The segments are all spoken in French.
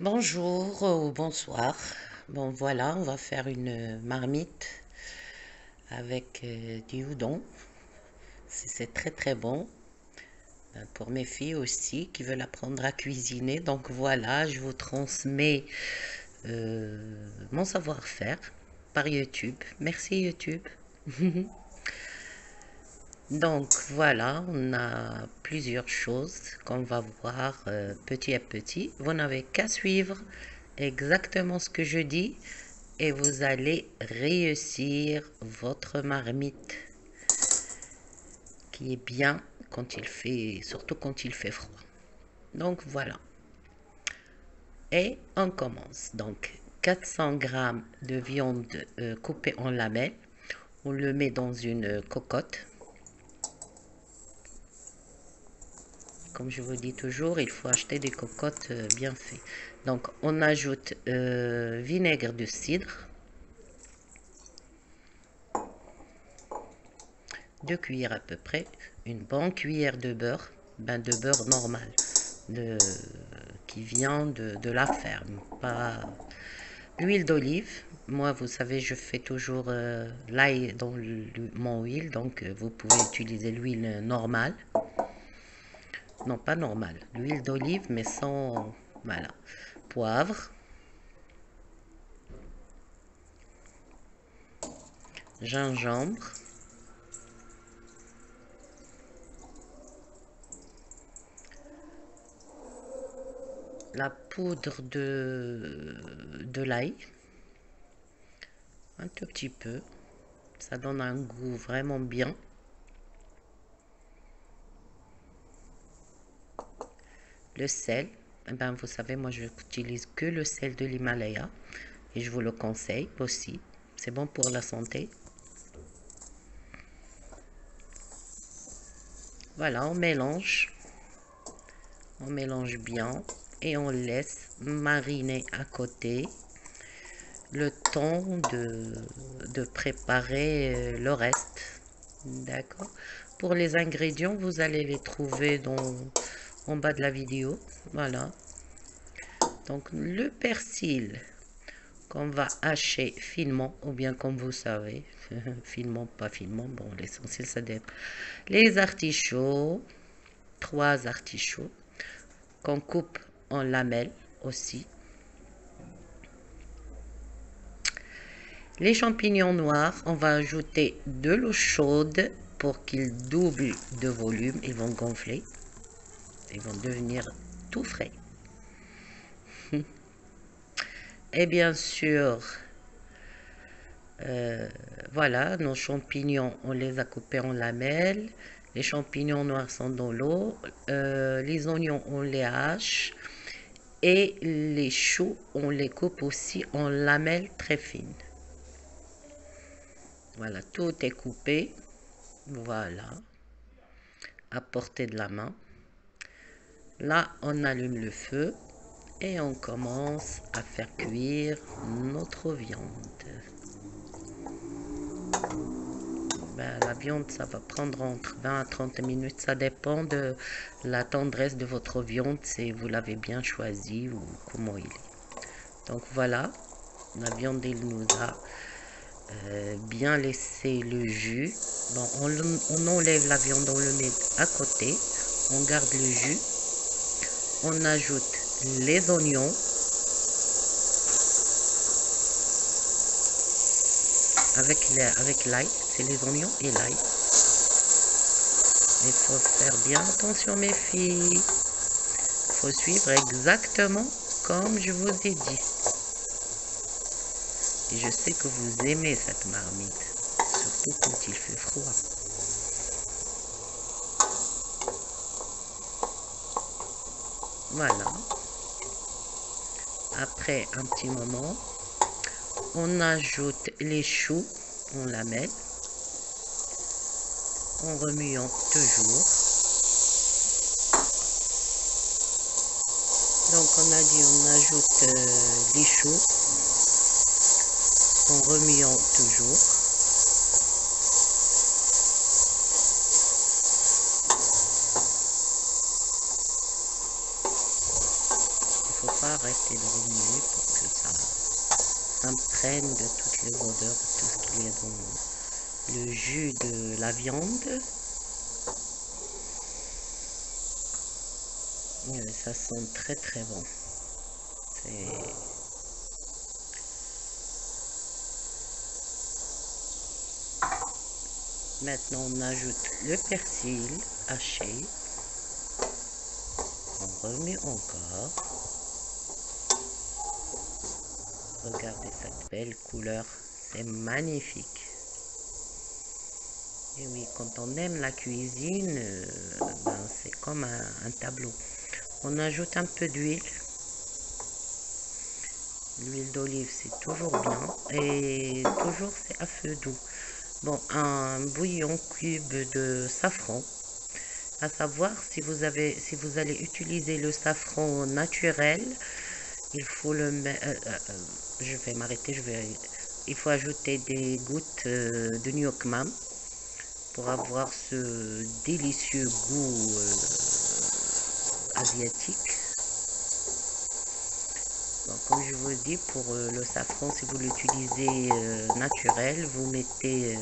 Bonjour ou bonsoir. Bon voilà, on va faire une marmite avec du udon. C'est très très bon. Pour mes filles aussi qui veulent apprendre à cuisiner. Donc voilà, je vous transmets mon savoir-faire par YouTube. Merci YouTube. Donc voilà, on a plusieurs choses qu'on va voir petit à petit. Vous n'avez qu'à suivre exactement ce que je dis et vous allez réussir votre marmite qui est bien quand il fait, surtout quand il fait froid. Donc voilà. Et on commence. Donc 400 g de viande coupée en lamelles. On le met dans une cocotte. Comme je vous dis toujours, il faut acheter des cocottes bien faites. Donc on ajoute vinaigre de cidre, 2 cuillères à peu près, une bonne cuillère de beurre, de beurre normal, qui vient de la ferme, pas l'huile d'olive. Moi, vous savez, je fais toujours l'ail dans mon huile, donc vous pouvez utiliser l'huile normale. Non, pas normale, l'huile d'olive, mais sans, voilà, poivre, gingembre, la poudre de l'ail, un tout petit peu, ça donne un goût vraiment bien. Le sel, vous savez, moi je n'utilise que le sel de l'Himalaya et je vous le conseille aussi, c'est bon pour la santé. Voilà, on mélange bien et on laisse mariner à côté le temps de préparer le reste. D'accord. Pour les ingrédients, vous allez les trouver en bas de la vidéo. Voilà. Donc le persil qu'on va hacher finement, ou bien comme vous savez, finement, pas finement, bon, l'essentiel ça dépend. Les artichauts, 3 artichauts, qu'on coupe en lamelles aussi. Les champignons noirs, on va ajouter de l'eau chaude pour qu'ils doublent de volume. Ils vont gonfler. Ils vont devenir tout frais. Et bien sûr, voilà, nos champignons, on les a coupés en lamelles. Les champignons noirs sont dans l'eau. Les oignons, on les hache. Et les choux, on les coupe aussi en lamelles très fines. Voilà, tout est coupé. Voilà, à portée de la main. Là, on allume le feu et on commence à faire cuire notre viande. La viande, ça va prendre entre 20 à 30 minutes. Ça dépend de la tendresse de votre viande, si vous l'avez bien choisi ou comment il est. Donc voilà, la viande, il nous a bien laissé le jus. Bon, on enlève la viande, on le met à côté. On garde le jus. On ajoute les oignons. Avec l'ail, c'est les oignons et l'ail. Il faut faire bien attention mes filles. Il faut suivre exactement comme je vous ai dit. Et je sais que vous aimez cette marmite, surtout quand il fait froid. Voilà. Après un petit moment, on ajoute les choux en lamelles, en remuant toujours. Donc on a dit on ajoute les choux en remuant toujours. Il ne faut pas arrêter de remuer pour que ça s'imprègne de toutes les odeurs, tout ce qu'il y a dans le jus de la viande. Ça sent très très bon. Maintenant on ajoute le persil haché. On remet encore. Regardez cette belle couleur, c'est magnifique. Et oui, quand on aime la cuisine, c'est comme un tableau. On ajoute un peu d'huile. L'huile d'olive, c'est toujours bien. Et toujours, c'est à feu doux. Bon, un bouillon cube de safran. À savoir, si vous allez utiliser le safran naturel, il faut le mettre... je vais m'arrêter, il faut ajouter des gouttes de Nyokmam pour avoir ce délicieux goût asiatique. Bon, comme je vous dis, pour le safran, si vous l'utilisez naturel, vous mettez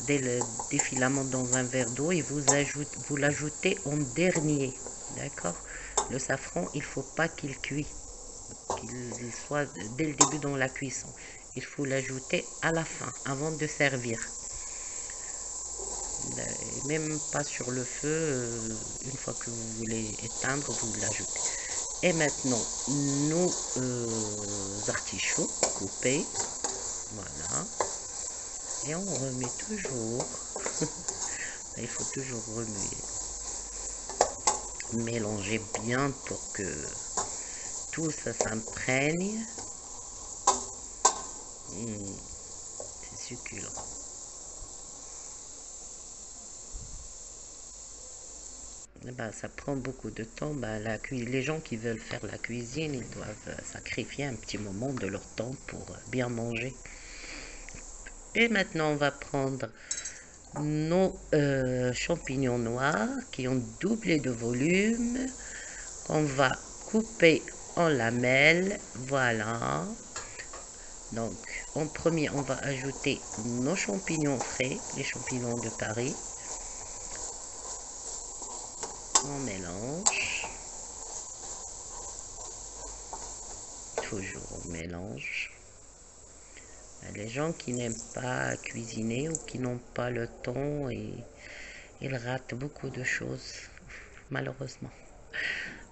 des filaments dans un verre d'eau et vous l'ajoutez en dernier. D'accord? Le safran, il ne faut pas qu'il cuise, qu'il soit dès le début dans la cuisson. Il faut l'ajouter à la fin, avant de servir. Même pas sur le feu, une fois que vous voulez éteindre, vous l'ajoutez. Et maintenant, nos artichauts coupés, voilà. Et on remet toujours, il faut toujours remuer. Mélanger bien pour que tout ça s'imprègne. C'est succulent. Ça prend beaucoup de temps. Les gens qui veulent faire la cuisine, ils doivent sacrifier un petit moment de leur temps pour bien manger. Et maintenant, on va prendre nos champignons noirs qui ont doublé de volume. On va couper en lamelles. Voilà. Donc, en premier, on va ajouter nos champignons frais, les champignons de Paris. On mélange. Toujours on mélange. Les gens qui n'aiment pas cuisiner ou qui n'ont pas le temps, ils ratent beaucoup de choses, malheureusement.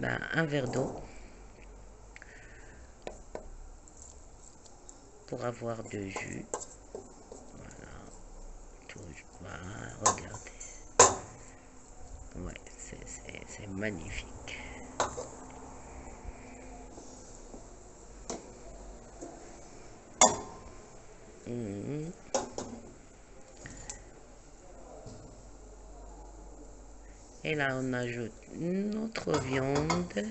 Un verre d'eau pour avoir de jus. Voilà. Voilà, regardez. Ouais, c'est magnifique. Et là, on ajoute notre viande.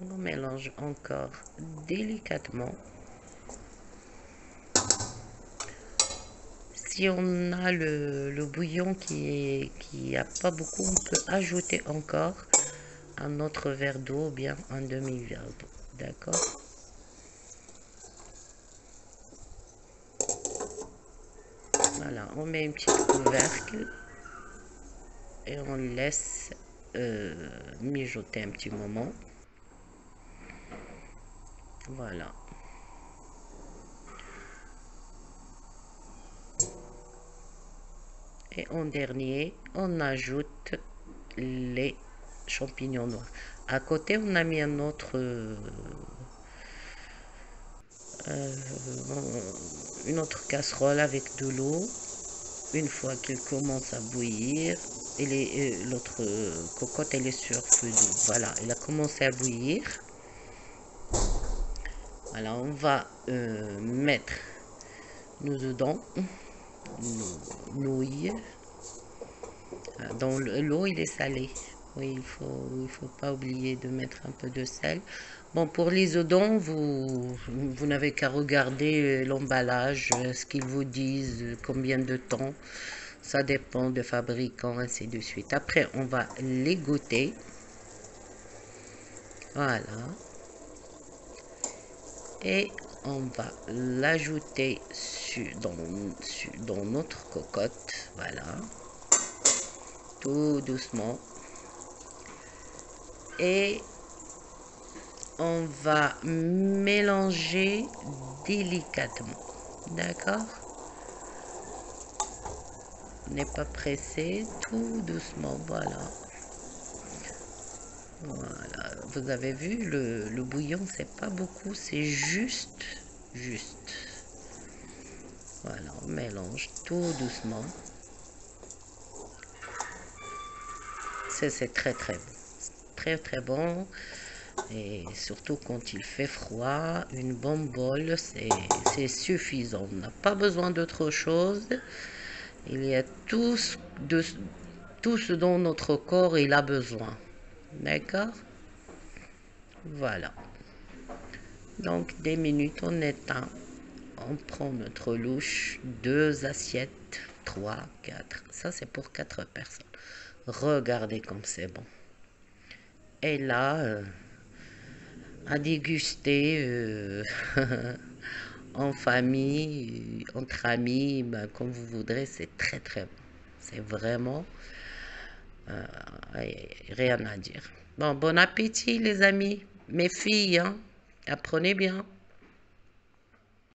On mélange encore délicatement. Si on a le bouillon qui a pas beaucoup, on peut ajouter encore un autre verre d'eau ou bien un demi-verre d'eau. D'accord? Voilà, on met une petite couvercle et on laisse mijoter un petit moment. Voilà. Et en dernier, on ajoute les champignons noirs. À côté, on a mis un autre, une autre casserole avec de l'eau. Une fois qu'il commence à bouillir, l'autre cocotte, elle est sur feu doux. Voilà, elle a commencé à bouillir. Voilà, on va mettre nous dedans nos nouilles. Donc l'eau, il est salé. Oui, il faut pas oublier de mettre un peu de sel. Bon, pour l'isodon, vous n'avez qu'à regarder l'emballage, ce qu'ils vous disent, combien de temps. Ça dépend de fabricant, ainsi de suite. Après, on va les goûter. Voilà. Et on va l'ajouter dans notre cocotte. Voilà. Tout doucement. Et on va mélanger délicatement. D'accord? N'est pas pressé, tout doucement. Voilà. Voilà. Vous avez vu, le bouillon, c'est pas beaucoup, c'est juste. Voilà, on mélange tout doucement. C'est très très bon. Très très bon. Et surtout quand il fait froid, une bonne bol, c'est suffisant. On n'a pas besoin d'autre chose. Il y a tout ce dont notre corps il a besoin. D'accord? Voilà. Donc, des minutes, on éteint. On prend notre louche, 2 assiettes, 3, 4. Ça, c'est pour 4 personnes. Regardez comme c'est bon. Et là, à déguster en famille, entre amis, ben, comme vous voudrez, c'est très très bon. C'est vraiment euh, rien à dire. Bon, bon appétit les amis, mes filles, hein, apprenez bien.